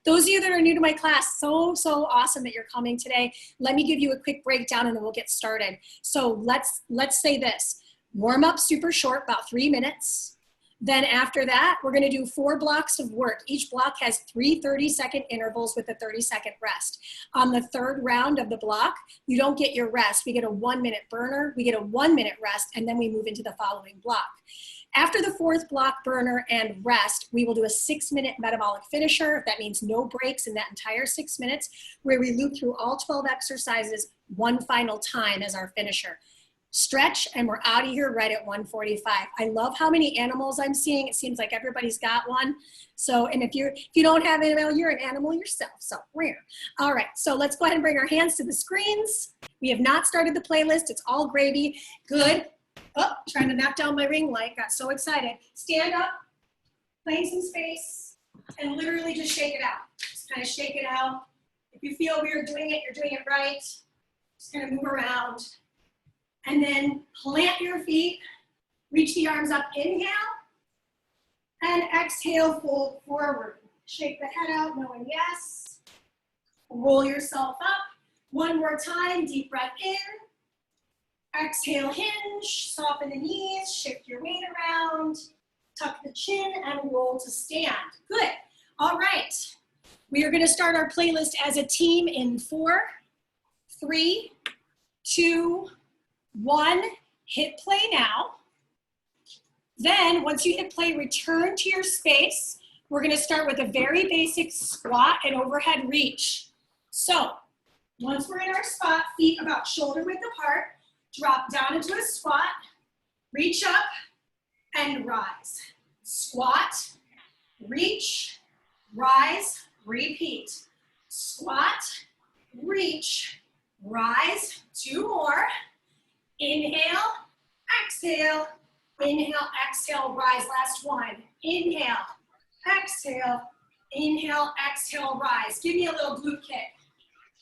Those of you that are new to my class, so awesome that you're coming today. Let me give you a quick breakdown and then we'll get started. So let's say this. Warm up super short, about 3 minutes. Then after that, we're gonna do 4 blocks of work. Each block has 3 30-second intervals with a 30-second rest. On the third round of the block, you don't get your rest. We get a 1-minute burner, we get a 1-minute rest, and then we move into the following block. After the 4th block burner and rest, we will do a 6-minute metabolic finisher. That means no breaks in that entire 6 minutes, where we loop through all 12 exercises one final time as our finisher. Stretch, and we're out of here right at 1:45. I love how many animals I'm seeing. It seems like everybody's got one. So, and if you don't have an animal, you're an animal yourself. So, rare. All right, so let's go ahead and bring our hands to the screens. We have not started the playlist. It's all gravy. Good. Oh, trying to knock down my ring light. Got so excited. Stand up, claim some space, and literally just shake it out. Just kind of shake it out. If you feel weird doing it, you're doing it right. Just kind of move around. And then plant your feet, reach the arms up, inhale, and exhale, fold forward. Shake the head out, knowing yes. Roll yourself up. One more time, deep breath in. Exhale, hinge, soften the knees, shift your weight around, tuck the chin, and roll to stand. Good. All right. We are going to start our playlist as a team in 4, 3, 2, 1, hit play now. Then once you hit play, return to your space. We're gonna start with a very basic squat and overhead reach. So once we're in our spot, feet about shoulder width apart, drop down into a squat, reach up and rise. Squat, reach, rise, repeat. Squat, reach, rise, 2 more. Inhale, exhale, inhale, exhale, rise, last one. Inhale, exhale, rise. Give me a little glute kick.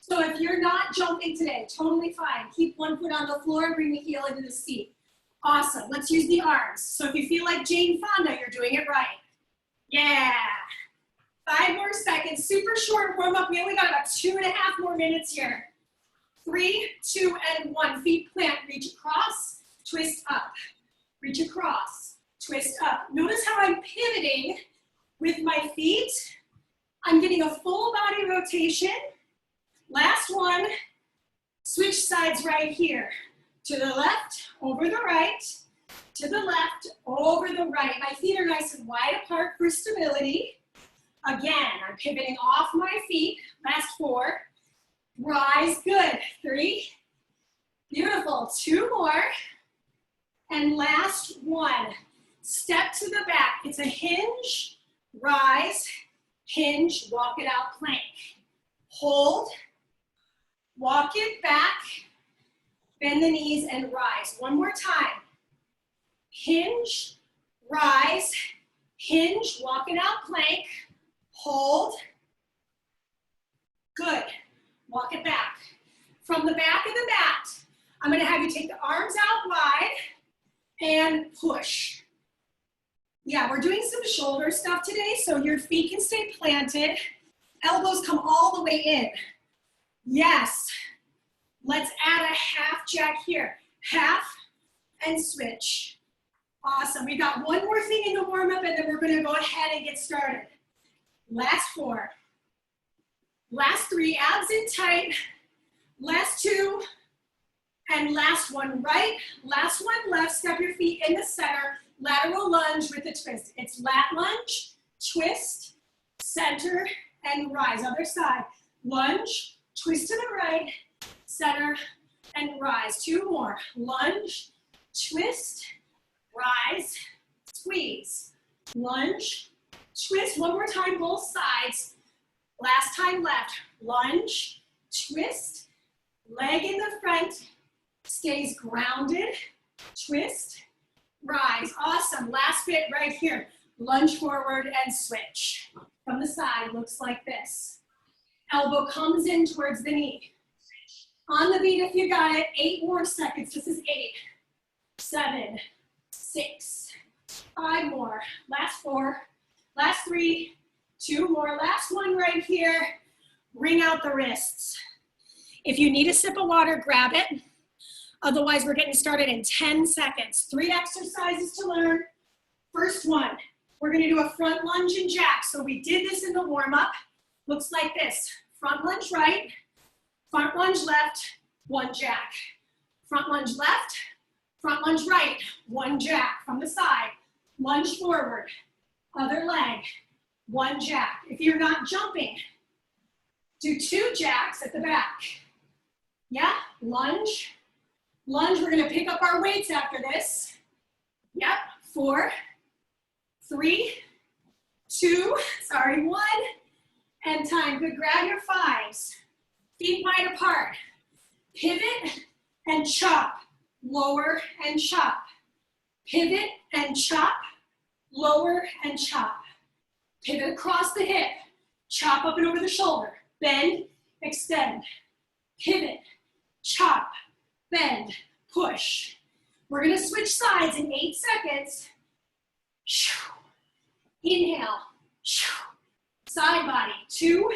So if you're not jumping today, totally fine. Keep one foot on the floor, bring the heel into the seat. Awesome, let's use the arms. So if you feel like Jane Fonda, you're doing it right. Yeah. 5 more seconds, super short warm up. We only got about 2.5 more minutes here. 3, 2, and 1. Feet plant, reach across, twist up. Reach across, twist up. Notice how I'm pivoting with my feet. I'm getting a full body rotation. Last one, switch sides right here. To the left, over the right. To the left, over the right. My feet are nice and wide apart for stability. Again, I'm pivoting off my feet. Last 4. Rise, good. 3. Beautiful. 2 more. And last 1. Step to the back. It's a hinge, rise, hinge, walk it out, plank. Hold, walk it back, bend the knees and rise. One more time. Hinge, rise, hinge, walk it out, plank. Hold. Good. Walk it back. From the back of the mat, I'm gonna have you take the arms out wide and push. Yeah, we're doing some shoulder stuff today, so your feet can stay planted. Elbows come all the way in. Yes. Let's add a half jack here. Half and switch. Awesome. We got one more thing in the warm-up, and then we're gonna go ahead and get started. Last 4. Last 3, abs in tight. Last 2, and last 1 right. Last 1 left, step your feet in the center. Lateral lunge with a twist. It's lat lunge, twist, center, and rise. Other side. Lunge, twist to the right, center, and rise. 2 more. Lunge, twist, rise, squeeze. Lunge, twist. One more time, both sides. Last time left. Lunge, twist, leg in the front, stays grounded, twist, rise. Awesome. Last bit right here. Lunge forward and switch. From the side, looks like this. Elbow comes in towards the knee. On the beat if you got it. 8 more seconds. This is 8, 7, 6, 5 more. Last 4, last 3, 2 more. Last one right here. Wring out the wrists. If you need a sip of water, grab it. Otherwise, we're getting started in 10 seconds. 3 exercises to learn. First one, we're gonna do a front lunge and jack. So we did this in the warm-up. Looks like this. Front lunge right, front lunge left, 1 jack. Front lunge left, front lunge right, 1 jack from the side. Lunge forward, other leg, 1 jack. If you're not jumping, do 2 jacks at the back. Yeah, lunge, lunge. We're gonna pick up our weights after this. Yep, 4, 3, 2, 1, and time. Good, grab your 5s. Feet wide apart. Pivot and chop, lower and chop. Pivot and chop, lower and chop. Pivot across the hip, chop up and over the shoulder. Bend, extend. Pivot, chop, bend, push. We're gonna switch sides in 8 seconds. Inhale, side body, 2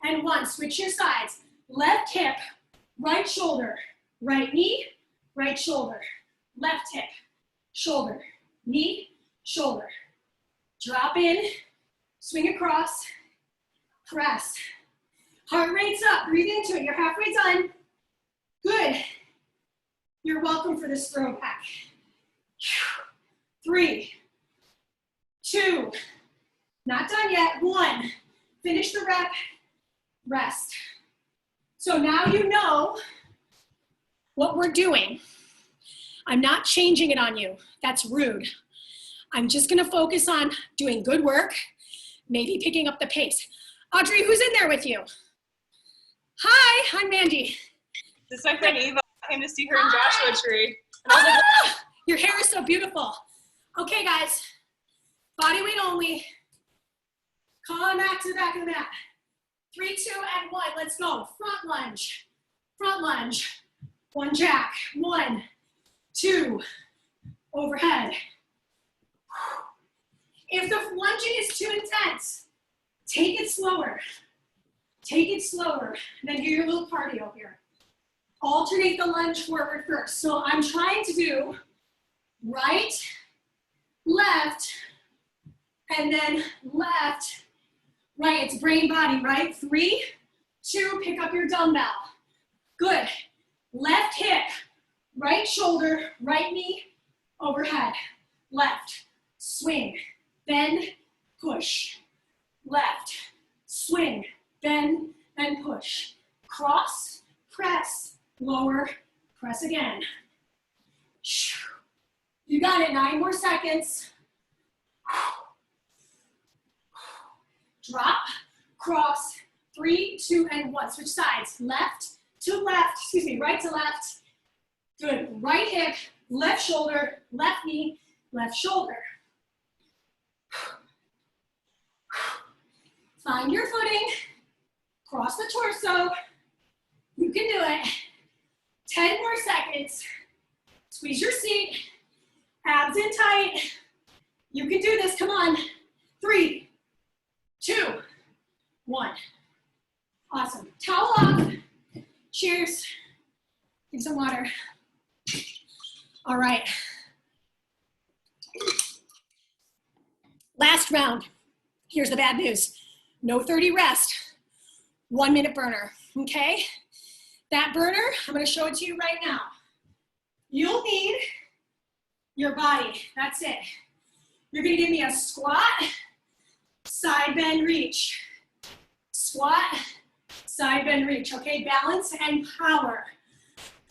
and 1. Switch your sides. Left hip, right shoulder, right knee, right shoulder. Left hip, shoulder, knee, shoulder. Drop in, swing across, press. Heart rate's up, breathe into it. You're halfway done. Good. You're welcome for this throwback. 3, 2, not done yet, 1. Finish the rep, rest. So now you know what we're doing. I'm not changing it on you. That's rude. I'm just gonna focus on doing good work, maybe picking up the pace. Audrey, who's in there with you? Hi, I'm Mandee. This is my friend Eva. I came to see her in Joshua Tree. And I was like, your hair is so beautiful. Okay, guys, body weight only. Come on back to the back of the mat. 3, 2, and 1, let's go. Front lunge, 1 jack, 1, 2, overhead. If the lunging is too intense, take it slower. Take it slower, and then do your little cardio here. Alternate the lunge forward first. So I'm trying to do right, left, and then left, right. It's brain body, right? 3, 2, pick up your dumbbell. Good. Left hip, right shoulder, right knee, overhead. Left, swing, bend, push. Left, swing, bend, and push. Cross, press, lower, press again. You got it, 9 more seconds. Drop, cross, 3, 2, and 1. Switch sides, left to left, excuse me, right to left. Good, right hip, left shoulder, left knee, left shoulder. Find your footing, cross the torso. You can do it. 10 more seconds. Squeeze your seat, abs in tight. You can do this, come on. 3, 2, 1. Awesome. Towel off. Cheers. Give some water. All right. Last round. Here's the bad news. No 30 rest. 1 minute burner, okay? That burner, I'm gonna show it to you right now. You'll need your body, that's it. You're gonna give me a squat, side bend, reach. Squat, side bend, reach, okay? Balance and power.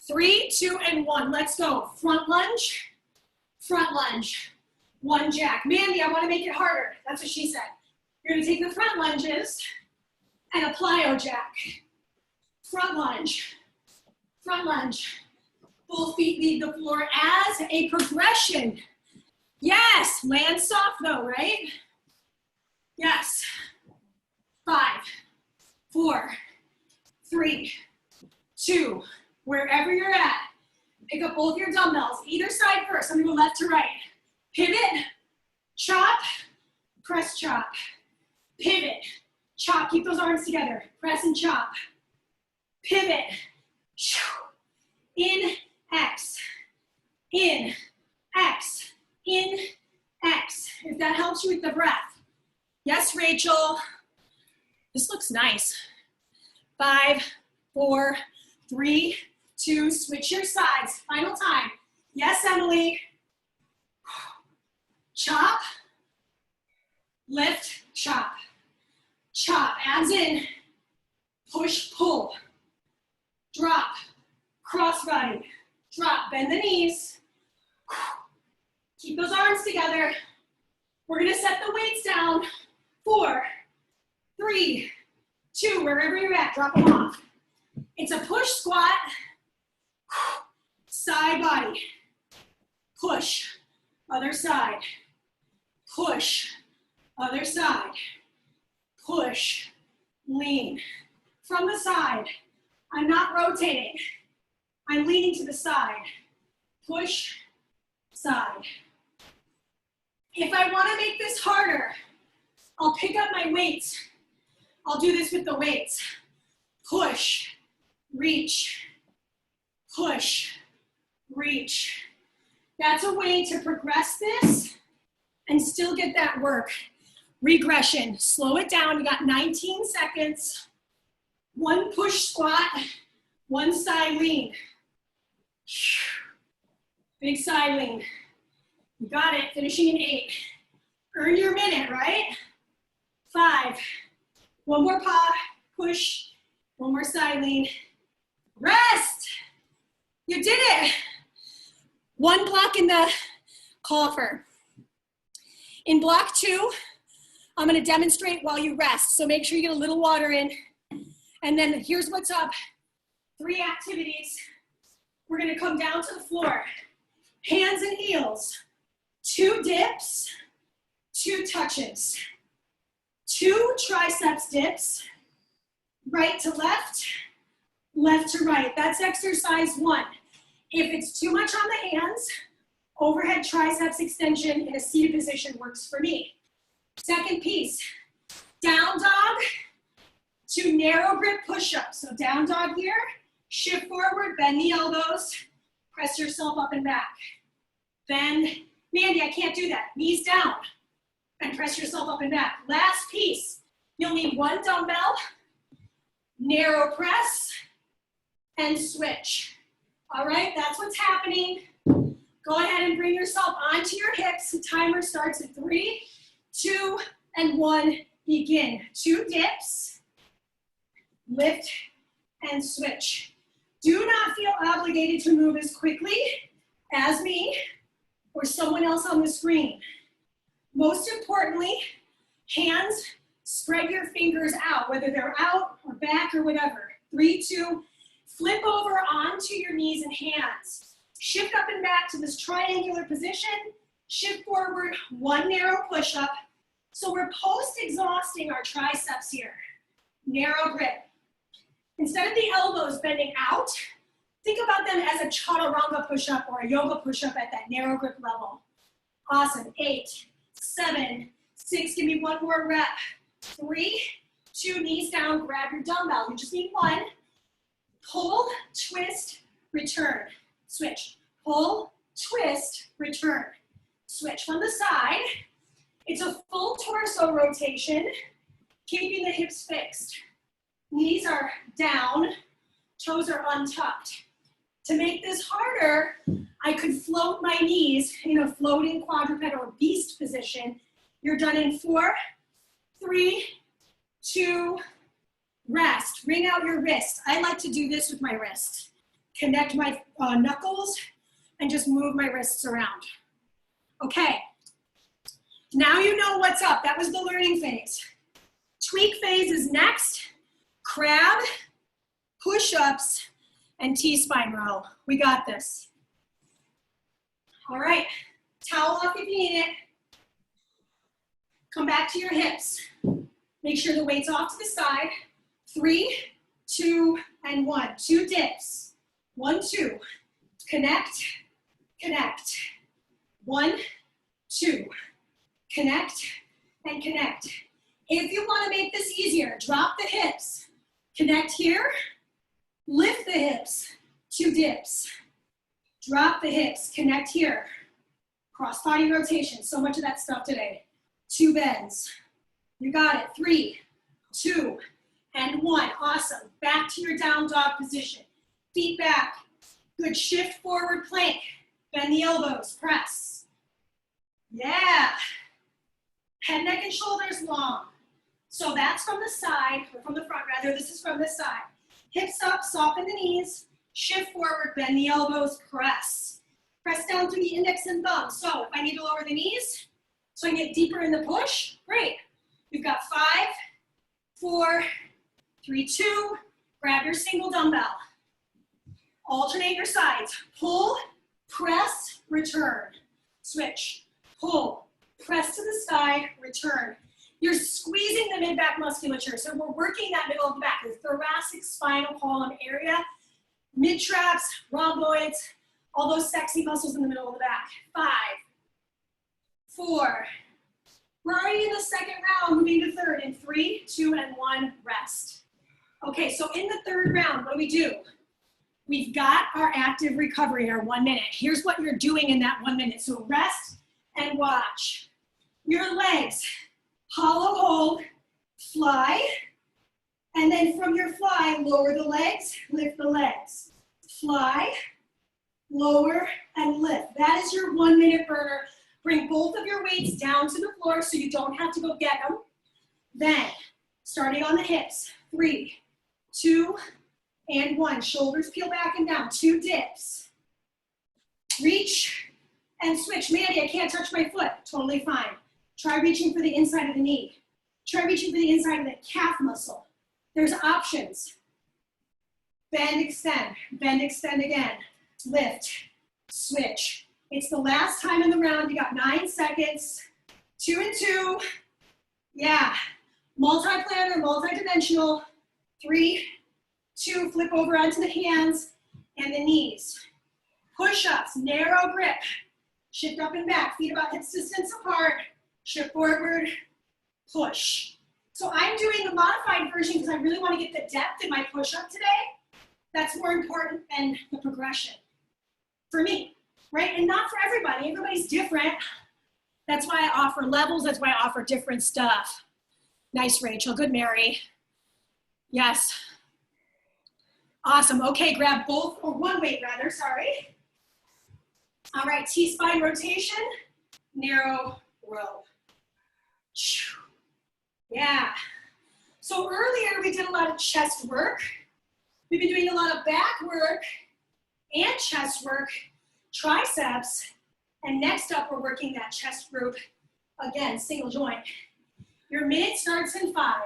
3, 2, and 1, let's go. Front lunge, 1 jack. Mandee, I wanna make it harder. That's what she said. You're gonna take the front lunges and a plyo jack. Front lunge. Both feet leave the floor as a progression. Yes, land soft though, right? Yes. 5, 4, 3, 2, wherever you're at, pick up both your dumbbells, either side first. I'm gonna go left to right. Pivot, chop, press chop. pivot, chop, keep those arms together, press and chop, pivot, in, X, in, X, in, X, if that helps you with the breath. Yes, Rachel, this looks nice. 5, 4, 3, 2, switch your sides, final time. Yes, Emily, chop, lift, chop, chop, abs in, push, pull, drop, cross body, drop, bend the knees, keep those arms together. We're gonna set the weights down, 4, 3, 2, wherever you're at, drop them off. It's a push squat, side body, push, other side, push, other side, push, lean. From the side, I'm not rotating. I'm leaning to the side, push, side. If I want to make this harder, I'll pick up my weights. I'll do this with the weights. Push, reach, push, reach. That's a way to progress this and still get that work. Regression, slow it down. You got 19 seconds. 1 push squat, 1 side lean. Big side lean. You got it, finishing in 8. Earn your minute, right? 5, 1 more pop, push, 1 more side lean. Rest, you did it. 1 block in the coffer. In block 2, I'm gonna demonstrate while you rest. So make sure you get a little water in. And then here's what's up. 3 activities. We're gonna come down to the floor. Hands and heels. 2 dips, 2 touches. 2 triceps dips. Right to left, left to right. That's exercise 1. If it's too much on the hands, overhead triceps extension in a seated position works for me. Second piece, down dog to narrow grip push-up. So down dog here, shift forward, bend the elbows, press yourself up and back. Bend, Mandee, I can't do that. Knees down and press yourself up and back. Last piece, you'll need 1 dumbbell, narrow press, and switch. All right, that's what's happening. Go ahead and bring yourself onto your hips. The timer starts at 3, 2, and 1, begin. 2 dips, lift, and switch. Do not feel obligated to move as quickly as me or someone else on the screen. Most importantly, hands, spread your fingers out, whether they're out or back or whatever. 3, 2, flip over onto your knees and hands. Shift up and back to this triangular position. Shift forward, 1 narrow push-up. So we're post-exhausting our triceps here. Narrow grip. Instead of the elbows bending out, think about them as a chaturanga push-up or a yoga push-up at that narrow grip level. Awesome. 8, 7, 6, give me 1 more rep. 3, 2, knees down, grab your dumbbell. You just need 1. Pull, twist, return. Switch. Pull, twist, return. Switch from the side. It's a full torso rotation, keeping the hips fixed. Knees are down, toes are untucked. To make this harder, I could float my knees in a floating quadruped or beast position. You're done in 4, 3, 2, rest. Wring out your wrist. I like to do this with my wrist. Connect my knuckles and just move my wrists around. Okay, now you know what's up. That was the learning phase. Tweak phase is next. Crab, push-ups, and T-spine row. We got this. All right, towel off if you need it. Come back to your hips. Make sure the weight's off to the side. 3, 2, and 1. 2 dips. 1, 2. Connect, connect. 1, 2. Connect and connect. If you want to make this easier, drop the hips. Connect here. Lift the hips. 2 dips. Drop the hips. Connect here. Cross body rotation. So much of that stuff today. 2 bends. You got it. 3, 2, and 1. Awesome. Back to your down dog position. Feet back. Good. Shift forward plank. Bend the elbows. Press. Yeah. Head, neck, and shoulders long. So that's from the side, or from the front rather. This is from the side. Hips up, soften the knees. Shift forward, bend the elbows, press. Press down through the index and thumb. So if I need to lower the knees, so I can get deeper in the push, great. We've got 5, 4, 3, 2. Grab your single dumbbell. Alternate your sides. Pull, press, return. Switch. Pull, press to the side, return. You're squeezing the mid-back musculature. So we're working that middle of the back, the thoracic spinal column area, mid-traps, rhomboids, all those sexy muscles in the middle of the back. 5, 4. We're already in the second round, moving to third in 3, 2, and 1, rest. Okay, so in the third round, what do? We've got our active recovery, our 1 minute. Here's what you're doing in that 1 minute. So rest and watch. Your legs, hollow hold, fly, and then from your fly, lower the legs, lift the legs. Fly, lower, and lift. That is your 1 minute burner. Bring both of your weights down to the floor so you don't have to go get them. Then, starting on the hips, 3, 2, and 1. Shoulders peel back and down, 2 dips. Reach and switch. Mandee, I can't touch my foot. Totally fine. Try reaching for the inside of the knee. Try reaching for the inside of the calf muscle. There's options. Bend, extend again. Lift, switch. It's the last time in the round. You got 9 seconds. 2 and 2. Yeah. Multi-planar, multi-dimensional. 3, 2, flip over onto the hands and the knees. Push-ups, narrow grip. Shift up and back, feet about hips distance apart. Shift forward, push. So I'm doing the modified version because I really want to get the depth in my push-up today. That's more important than the progression for me, right? And not for everybody. Everybody's different. That's why I offer levels. That's why I offer different stuff. Nice, Rachel. Good, Mary. Yes. Awesome. Okay, grab both, or one weight rather, sorry. All right, T-spine rotation, narrow row. Yeah. So earlier we did a lot of chest work. We've been doing a lot of back work and chest work, triceps, and next up we're working that chest group, again, single joint. Your minute starts in 5,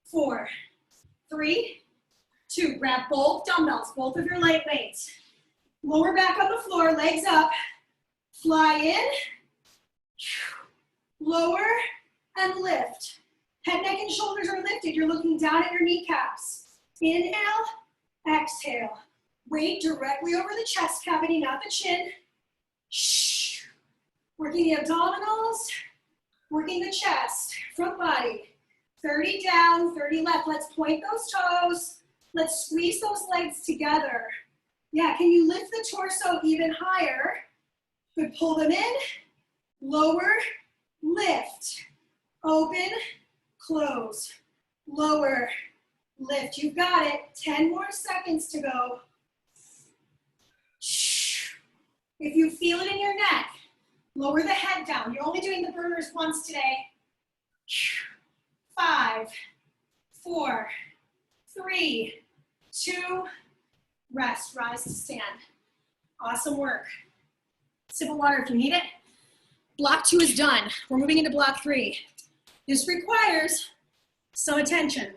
4, 3, 2. Grab both dumbbells, both of your light weights. Lower back on the floor, legs up. Fly in, lower, and lift. Head, neck, and shoulders are lifted. You're looking down at your kneecaps. Inhale, exhale. Weight directly over the chest cavity, not the chin. Working the abdominals, working the chest, front body. 30 down, 30 left. Let's point those toes. Let's squeeze those legs together. Yeah, can you lift the torso even higher? Good, pull them in, lower, lift, open, close, lower, lift. You've got it. 10 more seconds to go. If you feel it in your neck, lower the head down. You're only doing the burners once today. 5, 4, 3, 2, rest, rise to stand. Awesome work. Sip of water if you need it. Block 2 is done. We're moving into block 3. This requires some attention.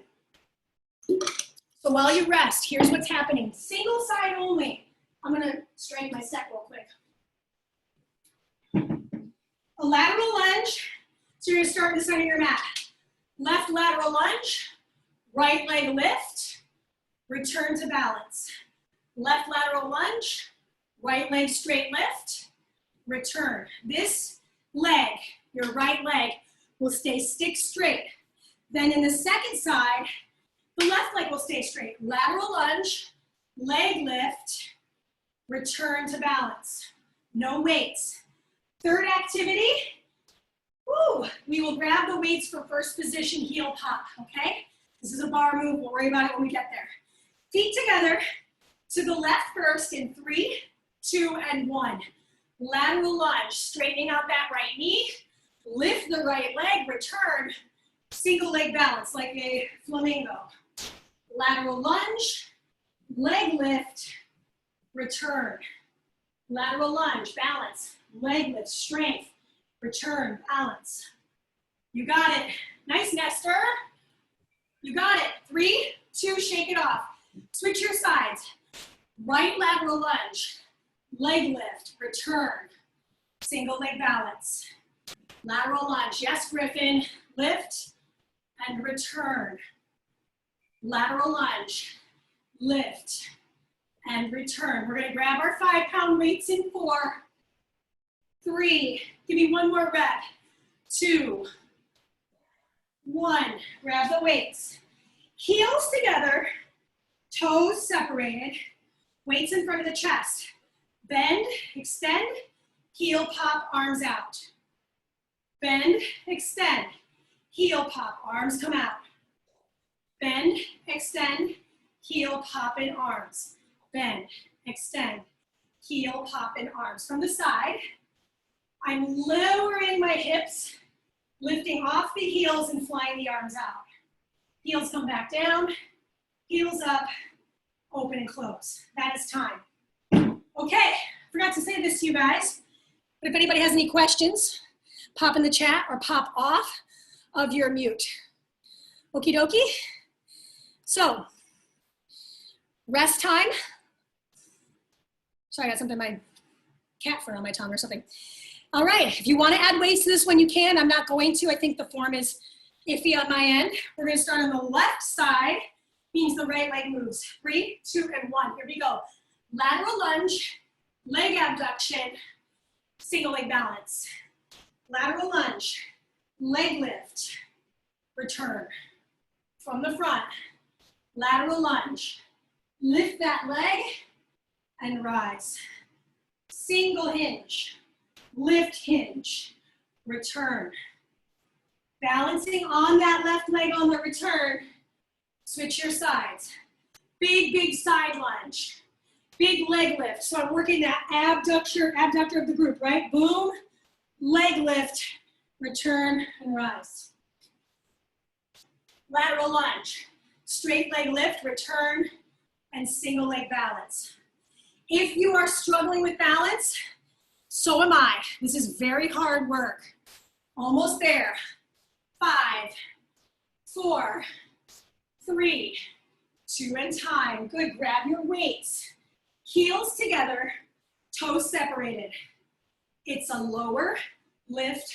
So while you rest, here's what's happening. Single side only. I'm gonna straighten my set real quick. A lateral lunge. So you're gonna start at the center of your mat. Left lateral lunge, right leg lift, return to balance. Left lateral lunge, right leg straight lift, return. This leg, your right leg, will stay stick straight Then in the second side, the left leg will stay straight. Lateral lunge, leg lift, return to balance. No weights. Third activity, we will grab the weights for first position heel pop, okay? This is a bar move, we'll worry about it when we get there. Feet together to the left first in 3, 2, and 1. Lateral lunge, straightening out that right knee, lift the right leg, return, single leg balance like a flamingo. Lateral lunge, leg lift, return. Lateral lunge, balance, leg lift, strength, return, balance. You got it. Nice, Nestor. You got it. 3, 2, shake it off. Switch your sides. Right lateral lunge, leg lift, return, single leg balance. Lateral lunge, yes, Griffin, lift and return. Lateral lunge, lift and return. We're gonna grab our 5-pound weights in 4, 3, give me one more rep, 2, 1, grab the weights. Heels together, toes separated, weights in front of the chest. Bend, extend, heel pop, arms out. Bend, extend, heel pop, arms come out. Bend, extend, heel pop in arms. Bend, extend, heel pop in arms. From the side, I'm lowering my hips, lifting off the heels and flying the arms out. Heels come back down, heels up, open and close. That is time. Okay, forgot to say this to you guys, but if anybody has any questions, pop in the chat or pop off of your mute. Okie dokie. So, rest time. Sorry, I got something, my cat fur on my tongue or something. All right, if you want to add weights to this one, you can. I'm not going to. I think the form is iffy on my end. We're going to start on the left side, means the right leg moves. 3, 2, and 1. Here we go. Lateral lunge, leg abduction, single leg balance. Lateral lunge, leg lift, return. From the front, lateral lunge, lift that leg and rise. Single hinge, lift hinge, return. Balancing on that left leg on the return, switch your sides. Big, big side lunge. Big leg lift. So I'm working that abductor of the group, right? Boom, leg lift, return, and rise. Lateral lunge. Straight leg lift, return, and single leg balance. If you are struggling with balance, so am I. This is very hard work. Almost there. 5, 4, 3, 2, and time. Good, grab your weights. Heels together, toes separated. It's a lower, lift,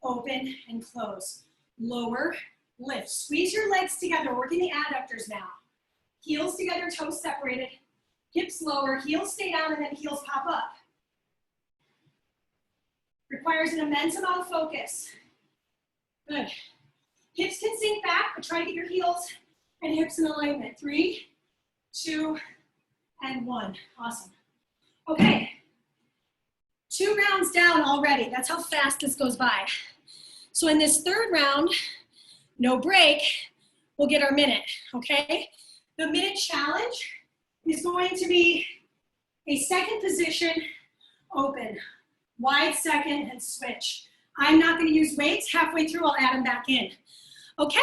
open, and close. Lower, lift. Squeeze your legs together, working the adductors now. Heels together, toes separated. Hips lower, heels stay down, and then heels pop up. Requires an immense amount of focus. Good. Hips can sink back, but try to get your heels and hips in alignment. 3, 2, and 1. Awesome. Okay. 2 rounds down already. That's how fast this goes by. So in this third round, no break, we'll get our minute, okay? The minute challenge is going to be a second position, open, wide second, and switch. I'm not going to use weights. Halfway through, I'll add them back in. Okay,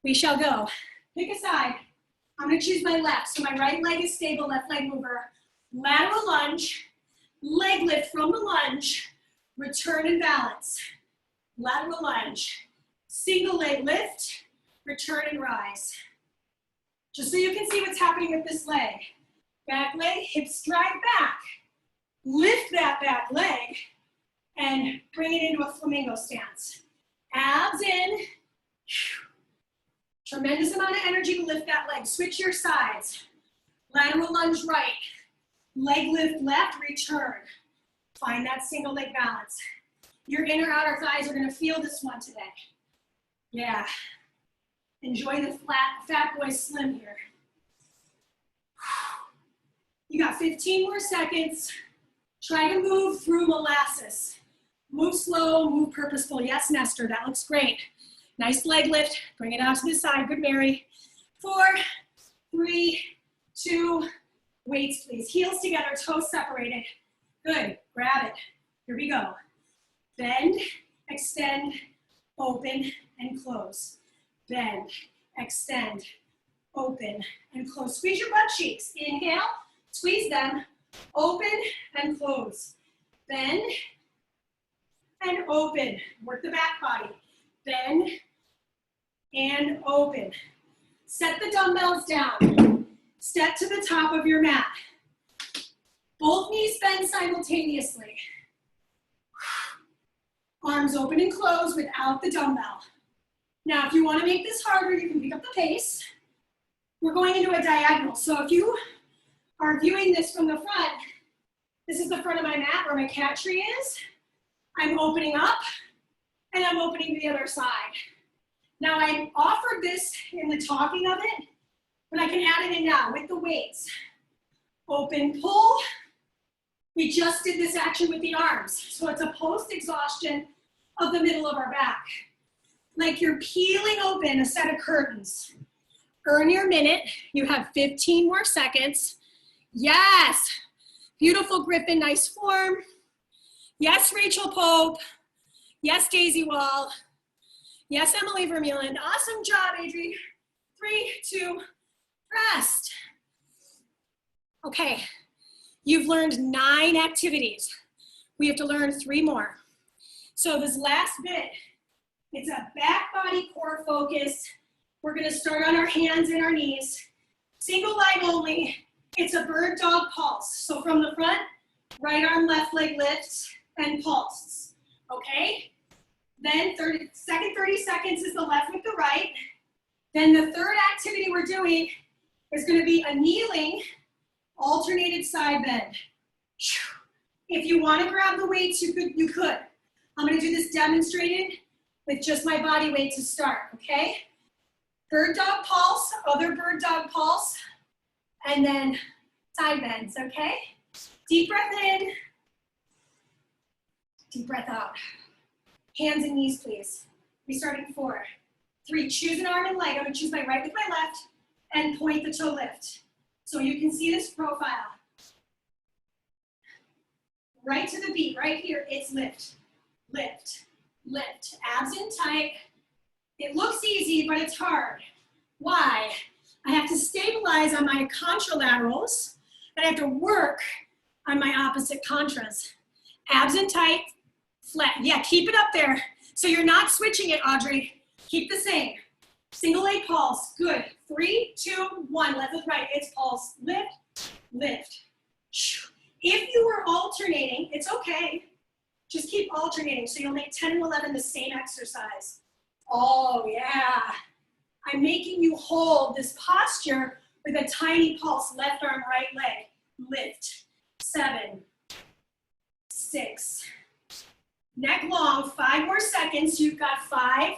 we shall go. Pick a side. I'm going to choose my left. So my right leg is stable, left leg mover. Lateral lunge, leg lift from the lunge, return and balance. Lateral lunge, single leg lift, return and rise. Just so you can see what's happening with this leg. Back leg, hips drive back. Lift that back leg and bring it into a flamingo stance. Abs in. Tremendous amount of energy to lift that leg. Switch your sides. Lateral lunge right. Leg lift left, return. Find that single leg balance. Your inner outer thighs are gonna feel this one today. Yeah. Enjoy the fat boy slim here. You got 15 more seconds. Try to move through molasses. Move slow, move purposeful. Yes, Nestor, that looks great. Nice leg lift. Bring it out to the side. Good, Mary. 4, 3, 2, weights, please. Heels together, toes separated. Good. Grab it. Here we go. Bend, extend, open, and close. Bend, extend, open, and close. Squeeze your butt cheeks. Inhale, squeeze them, open, and close. Bend, and open. Work the back body. Bend, and open. Set the dumbbells down. Step to the top of your mat. Both knees bend simultaneously. Arms open and close without the dumbbell. Now, if you want to make this harder, you can pick up the pace. We're going into a diagonal. So if you are viewing this from the front, this is the front of my mat where my cat tree is. I'm opening up, and I'm opening to the other side. Now, I offered this in the talking of it, but I can add it in now with the weights. Open, pull. We just did this action with the arms. So it's a post-exhaustion of the middle of our back. Like you're peeling open a set of curtains. Earn your minute. You have 15 more seconds. Yes. Beautiful Griffin, nice form. Yes, Rachel Pope. Yes, Daisy Wall. Yes, Emily Vermeulen. Awesome job, Adri. 3, 2, rest. Okay, you've learned 9 activities. We have to learn 3 more. So this last bit, it's a back body core focus. We're gonna start on our hands and our knees. Single leg only. It's a bird dog pulse. So from the front, right arm, left leg lifts and pulses, okay? Then 30 seconds is the left with the right. Then the third activity we're doing is gonna be a kneeling alternated side bend. If you wanna grab the weights, you could. I'm gonna do this demonstrated with just my body weight to start, okay? Bird dog pulse, other bird dog pulse, and then side bends, okay? Deep breath in, deep breath out. Hands and knees, please. We start in 4, 3, choose an arm and leg. I'm gonna choose my right with my left and point the toe lift. So you can see this profile. Right to the beat, right here, it's lift, lift, lift. Abs in tight. It looks easy, but it's hard. Why? I have to stabilize on my contralaterals, and I have to work on my opposite contras. Abs in tight, flat. Yeah, keep it up there. So you're not switching it, Audrey. Keep the same. Single leg pulse. Good. 3, 2, 1. Left with right. It's pulse. Lift, lift. If you were alternating, it's okay. Just keep alternating. So you'll make 10 and 11 the same exercise. Oh, yeah. I'm making you hold this posture with a tiny pulse. Left arm, right leg. Lift. 7, 6. Neck long. 5 more seconds. You've got 5,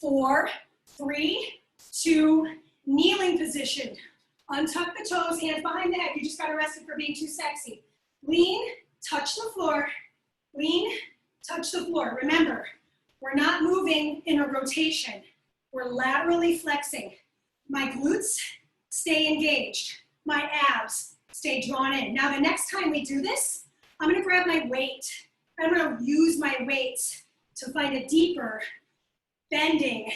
4, 3, 2, kneeling position. Untuck the toes, hands behind the head. You just got arrested for being too sexy. Lean, touch the floor. Lean, touch the floor. Remember, we're not moving in a rotation. We're laterally flexing. My glutes stay engaged. My abs stay drawn in. Now the next time we do this, I'm gonna grab my weight. I'm gonna use my weights to find a deeper bending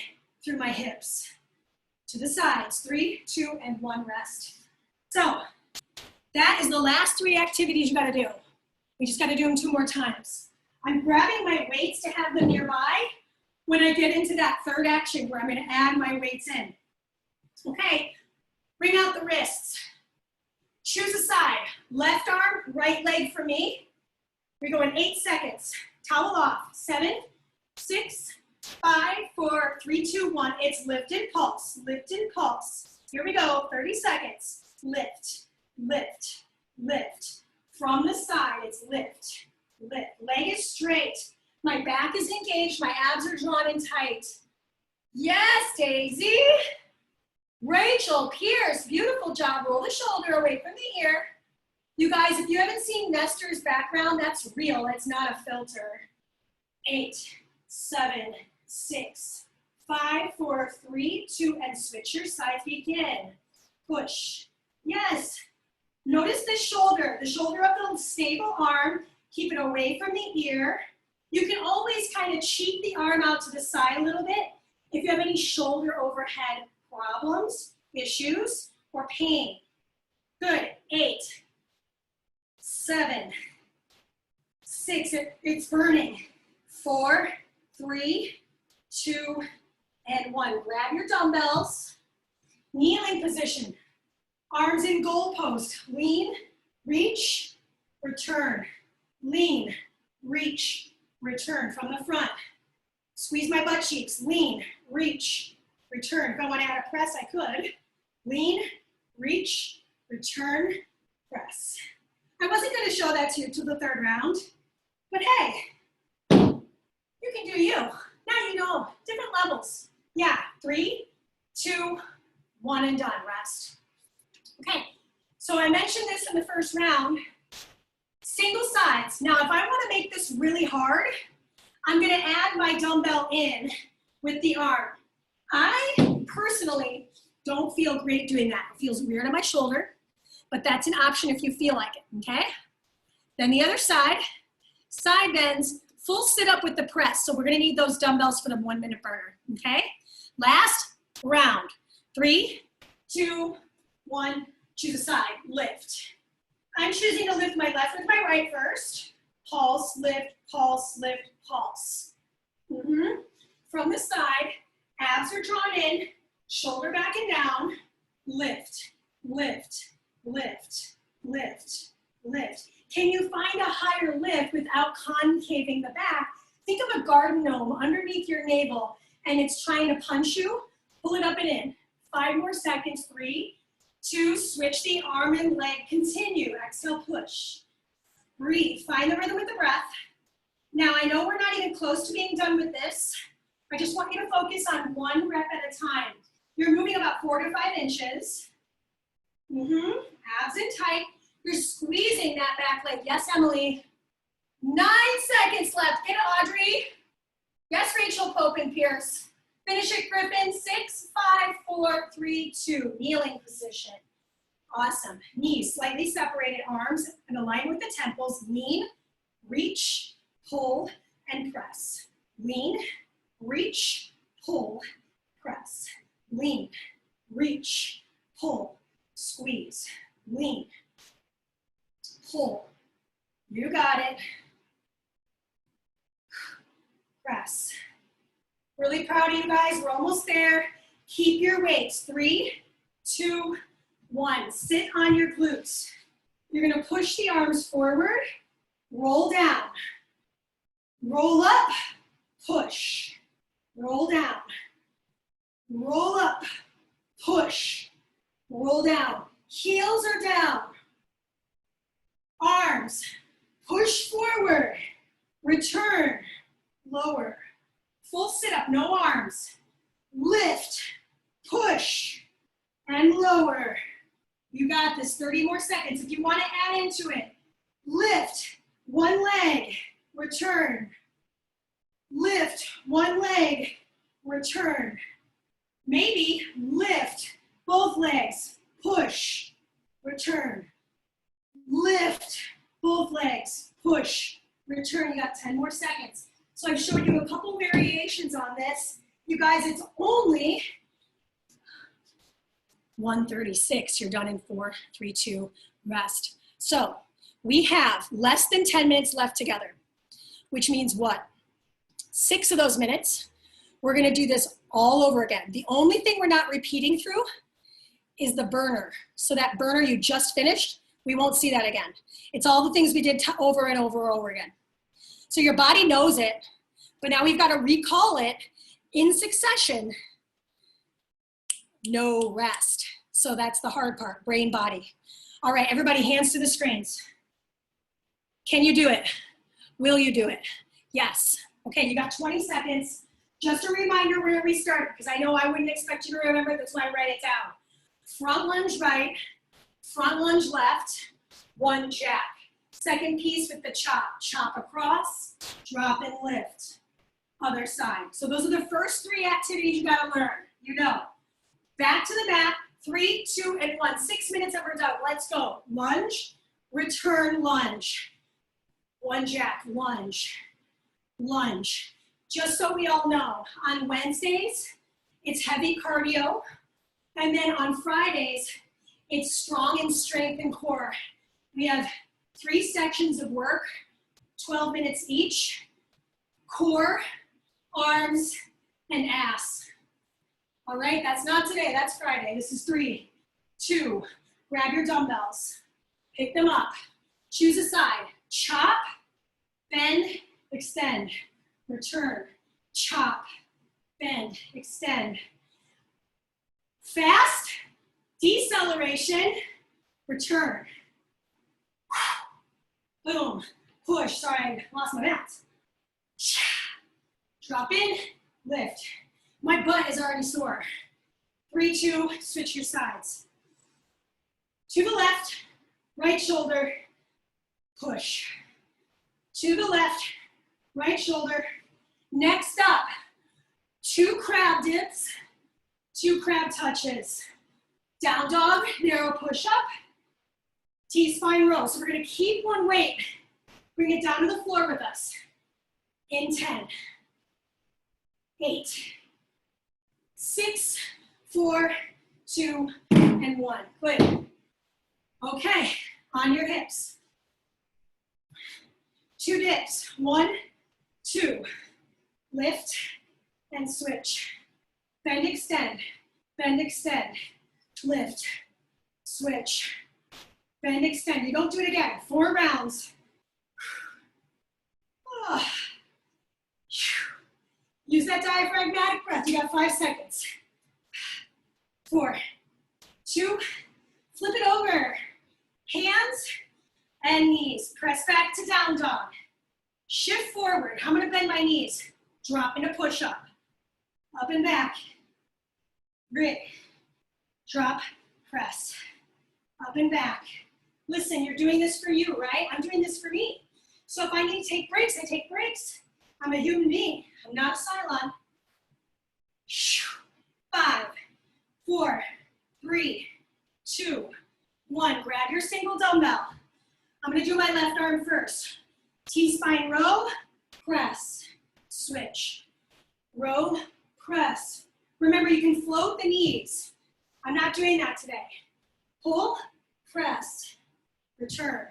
through my hips. To the sides, 3, 2, and 1, rest. So that is the last 3 activities you gotta do. We just gotta do them 2 more times. I'm grabbing my weights to have them nearby when I get into that third action where I'm gonna add my weights in. Okay, bring out the wrists. Choose a side. Left arm, right leg for me. We go in 8 seconds. Towel off. 7, 6, 5, 4, 3, 2, 1. It's lift and pulse, lift and pulse. Here we go, 30 seconds. Lift, lift, lift. From the side, it's lift, lift. Leg is straight. My back is engaged, my abs are drawn in tight. Yes, Daisy. Rachel, Pierce, beautiful job. Roll the shoulder away from the ear. You guys, if you haven't seen Nestor's background, that's real. It's not a filter. 8, 7, 6, 5, 4, 3, 2, and switch your sides. Begin. Push. Yes. Notice the shoulder of the stable arm. Keep it away from the ear. You can always kind of cheat the arm out to the side a little bit if you have any shoulder overhead problems, issues, or pain. Good. 8, 7, 6, it's burning. 4, 3, 2, and 1. Grab your dumbbells. Kneeling position. Arms in goal post. Lean, reach, return. Lean, reach, return from the front. Squeeze my butt cheeks. Lean, reach, return. If I want to add a press, I could. Lean, reach, return, press. I wasn't going to show that to you till the third round, but hey, you can do you. Now you know, different levels. Yeah, 3, 2, 1, and done. Rest. Okay, so I mentioned this in the first round. Single sides. Now, if I want to make this really hard, I'm going to add my dumbbell in with the arm. I personally don't feel great doing that. It feels weird on my shoulder, but that's an option if you feel like it, okay? Then the other side, side bends, full sit up with the press. So we're going to need those dumbbells for the 1 minute burner, okay? Last round. 3, 2, 1, choose a side, lift. I'm choosing to lift my left with my right first. Pulse, lift, pulse, lift, pulse. From the side, abs are drawn in, shoulder back and down, lift, lift, lift, lift, lift. Can you find a higher lift without concaving the back? Think of a garden gnome underneath your navel and it's trying to punch you. Pull it up and in. 5 more seconds. 3, 2, switch the arm and leg. Continue. Exhale, push. Breathe. Find the rhythm with the breath. Now, I know we're not even close to being done with this. I just want you to focus on 1 rep at a time. You're moving about 4 to 5 inches. Abs in tight. You're squeezing that back leg. Yes, Emily. 9 seconds left. Get it, Audrey. Yes, Rachel, Pope, and Pierce. Finish it, Griffin. 6, 5, 4, 3, 2. Kneeling position. Awesome. Knees slightly separated, arms in line with the temples. Lean, reach, pull, and press. Lean, reach, pull, press. Lean, reach, pull, squeeze. Lean, pull. You got it. Press. Really proud of you guys. We're almost there. Keep your weights. 3, 2, 1. Sit on your glutes. You're going to push the arms forward. Roll down. Roll up. Push. Roll down. Roll up. Push. Roll down. Heels are down. Arms. Push forward. Return. Lower. Full sit up, no arms. Lift, push, and lower. You got this, 30 more seconds. If you want to add into it, lift, 1 leg, return. Lift, 1 leg, return. Maybe lift, both legs, push, return. Lift, both legs, push, return. You got 10 more seconds. So I've showed you a couple variations on this. You guys, it's only 1:36. You're done in 4, 3, 2, rest. So we have less than 10 minutes left together, which means what? 6 of those minutes, we're gonna do this all over again. The only thing we're not repeating through is the burner. So that burner you just finished, we won't see that again. It's all the things we did over and over and over again. So your body knows it, but now we've got to recall it in succession. No rest. So that's the hard part, brain, body. All right, everybody, hands to the screens. Can you do it? Will you do it? Yes. Okay, you got 20 seconds. Just a reminder where we started, because I know I wouldn't expect you to remember, that's why I write it down. Front lunge right, front lunge left, one jack. Second piece with the chop. Chop across, drop and lift. Other side. So those are the first three activities you gotta learn. You know. Back to the back, 3, 2, and 1. 6 minutes and we're done. Let's go. Lunge, return, lunge. One jack, lunge, lunge. Just so we all know, on Wednesdays, it's heavy cardio. And then on Fridays, it's strong and strength and core. We have 3 sections of work, 12 minutes each. Core, arms, and ass. All right, that's not today, that's Friday. This is 3, 2, grab your dumbbells, pick them up, choose a side, chop, bend, extend, return, chop, bend, extend. Fast, deceleration, return. Boom, push, sorry, I lost my balance. Drop in, lift. My butt is already sore. 3, 2, switch your sides. To the left, right shoulder, push. To the left, right shoulder. Next up, 2 crab dips, 2 crab touches. Down dog, narrow push up, T-spine row. So we're gonna keep one weight, bring it down to the floor with us. In 10, 8, 6, 4, 2, and 1. Good. Okay, on your hips. 2 dips. 1, 2. Lift and switch. Bend, extend. Bend, extend. Lift. Switch. Bend, extend. You don't do it again. 4 rounds. Oh. Use that diaphragmatic breath. You got 5 seconds. 4, 2, flip it over. Hands and knees. Press back to down dog. Shift forward. I'm gonna bend my knees. Drop into push up. Up and back. Grit. Drop, press. Up and back. Listen, you're doing this for you, right? I'm doing this for me. So if I need to take breaks, I take breaks. I'm a human being. I'm not a Cylon. 5, 4, 3, 2, 1. Grab your single dumbbell. I'm gonna do my left arm first. T-spine row, press, switch. Row, press. Remember, you can float the knees. I'm not doing that today. Pull, press, return.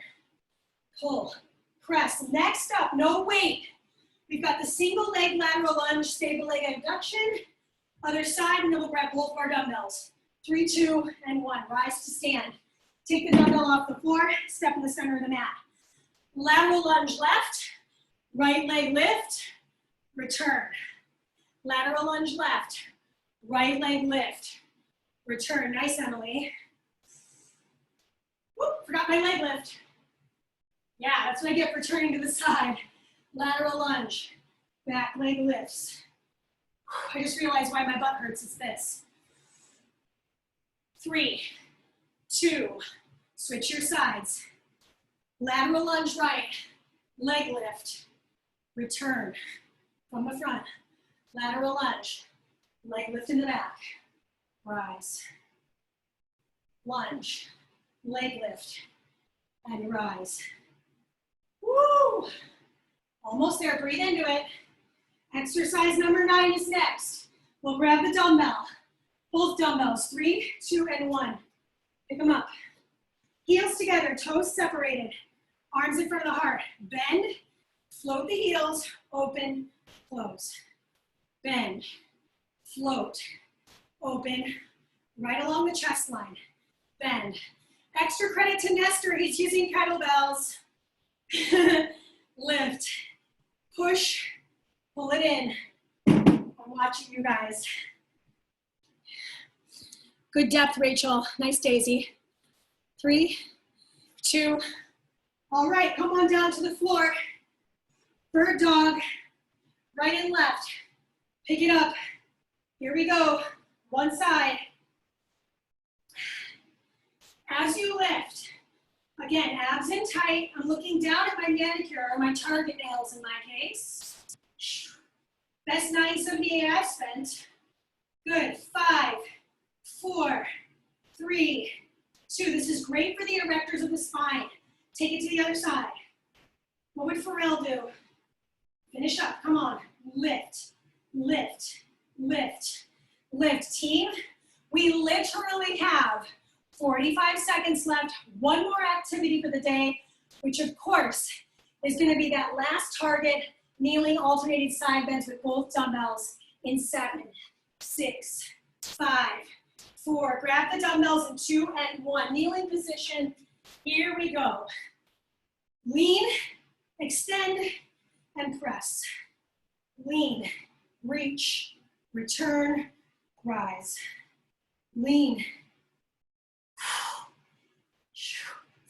Pull, press. Next up, no weight. We've got the single leg lateral lunge, stable leg abduction. Other side, and then we'll grab both of our dumbbells. 3, 2, and 1. Rise to stand. Take the dumbbell off the floor, step in the center of the mat. Lateral lunge left, right leg lift, return. Lateral lunge left, right leg lift, return. Nice, Emily. Whoop, forgot my leg lift. Yeah, that's what I get for turning to the side. Lateral lunge, back leg lifts. I just realized why my butt hurts. It's this. 3, 2, switch your sides. Lateral lunge right, leg lift, return from the front. Lateral lunge, leg lift in the back, rise. Lunge, leg lift, and rise. Woo! Almost there, breathe into it. Exercise number 9 is next. We'll grab the dumbbell, both dumbbells, 3, 2, and 1. Pick them up. Heels together, toes separated. Arms in front of the heart. Bend, float the heels, open, close. Bend, float, open, right along the chest line. Bend. Extra credit to Nestor, he's using kettlebells. Lift, push, pull it in. I'm watching you guys. Good depth, Rachel. Nice, Daisy. 3, 2. All right, come on down to the floor. Bird dog, right and left. Pick it up. Here we go. One side. As you lift, again, abs in tight. I'm looking down at my manicure, or my target nails in my case. Best 978 I've spent. Good. 5, 4, 3, 2. This is great for the erectors of the spine. Take it to the other side. What would Pharrell do? Finish up. Come on. Lift, lift, lift, lift. Team, we literally have 45 seconds left. One more activity for the day, which of course is going to be that last target, kneeling alternating side bends with both dumbbells in 7, 6, 5, 4. Grab the dumbbells in 2 and 1. Kneeling position. Here we go. Lean, extend, and press. Lean, reach, return, rise. Lean.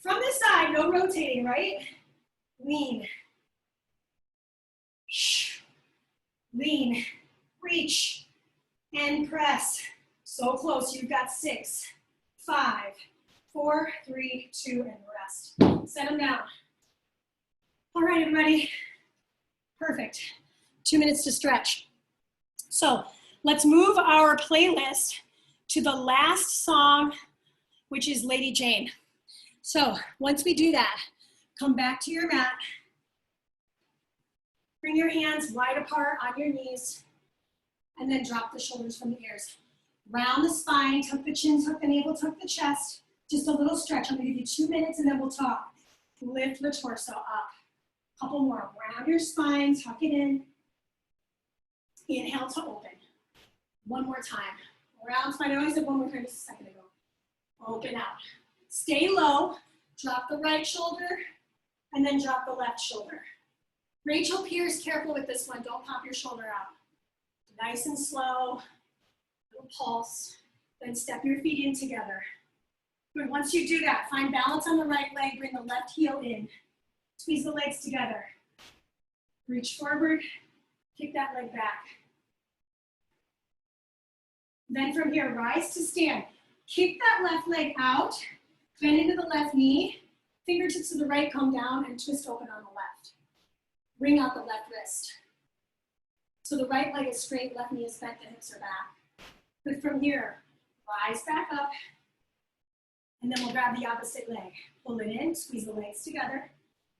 From this side, no rotating, right? Lean. Lean, reach, and press. So close, you've got 6, 5, 4, 3, 2, and rest. Set them down. All right, everybody. Perfect. 2 minutes to stretch. So let's move our playlist to the last song, which is Lady Jane. So once we do that, come back to your mat. Bring your hands wide apart on your knees, and then drop the shoulders from the ears. Round the spine, tuck the chin, tuck the navel, tuck the chest. Just a little stretch. I'm gonna give you 2 minutes and then we'll talk. Lift the torso up. Couple more. Round your spine, tuck it in. Inhale to open. One more time. Round spine. I always said one more time just a second ago. Open out. Stay low. Drop the right shoulder and then drop the left shoulder. Rachel Pierce, careful with this one. Don't pop your shoulder out. Nice and slow. Little pulse. Then step your feet in together. Good. Once you do that, find balance on the right leg. Bring the left heel in. Squeeze the legs together. Reach forward. Kick that leg back. Then from here, rise to stand. Kick that left leg out. Bend into the left knee. Fingertips to the right come down and twist open on the left. Bring out the left wrist. So the right leg is straight, left knee is bent, the hips are back. But from here, rise back up. And then we'll grab the opposite leg. Pull it in, squeeze the legs together.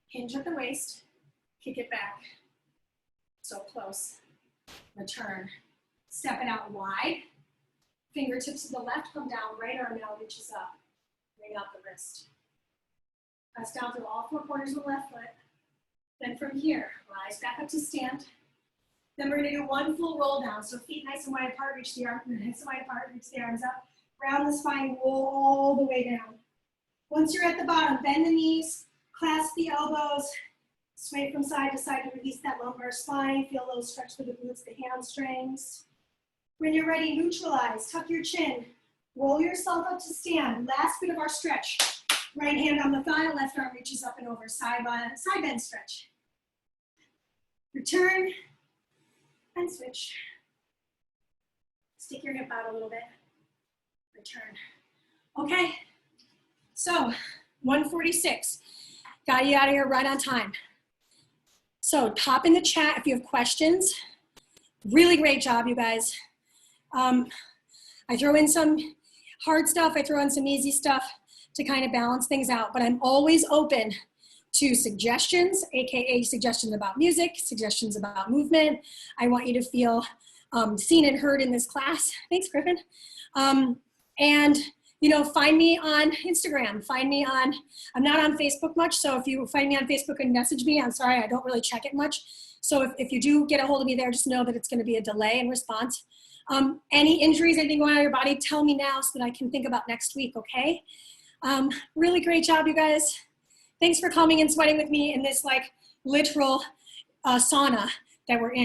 Hinge at the waist. Kick it back. So close. Return. Step it out wide. Fingertips to the left come down. Right arm now reaches up. Bring out the wrist. Press down through all 4 corners of the left foot. Then from here, rise back up to stand. Then we're gonna do one full roll down. So feet nice and wide apart, reach the arms, nice and wide apart, reach the arms up. Round the spine, roll all the way down. Once you're at the bottom, bend the knees, clasp the elbows, sway from side to side to release that lumbar spine. Feel a little stretch through the glutes, the hamstrings. When you're ready, neutralize, tuck your chin. Roll yourself up to stand. Last bit of our stretch. Right hand on the thigh, left arm reaches up and over. Side bend stretch. Return and switch. Stick your hip out a little bit. Return. Okay, so 1:46. Got you out of here right on time. So pop in the chat if you have questions. Really great job, you guys. I throw in some hard stuff, I throw in some easy stuff to kind of balance things out, but I'm always open to suggestions, AKA suggestions about music, suggestions about movement. I want you to feel seen and heard in this class. Thanks, Griffin. And you know, find me on Instagram, find me on, I'm not on Facebook much, so if you find me on Facebook and message me, I'm sorry, I don't really check it much. So if you do get a hold of me there, just know that it's gonna be a delay in response. Any injuries, anything going on in your body, tell me now so that I can think about next week, okay? Really great job, you guys. Thanks for coming and sweating with me in this like literal sauna that we're in.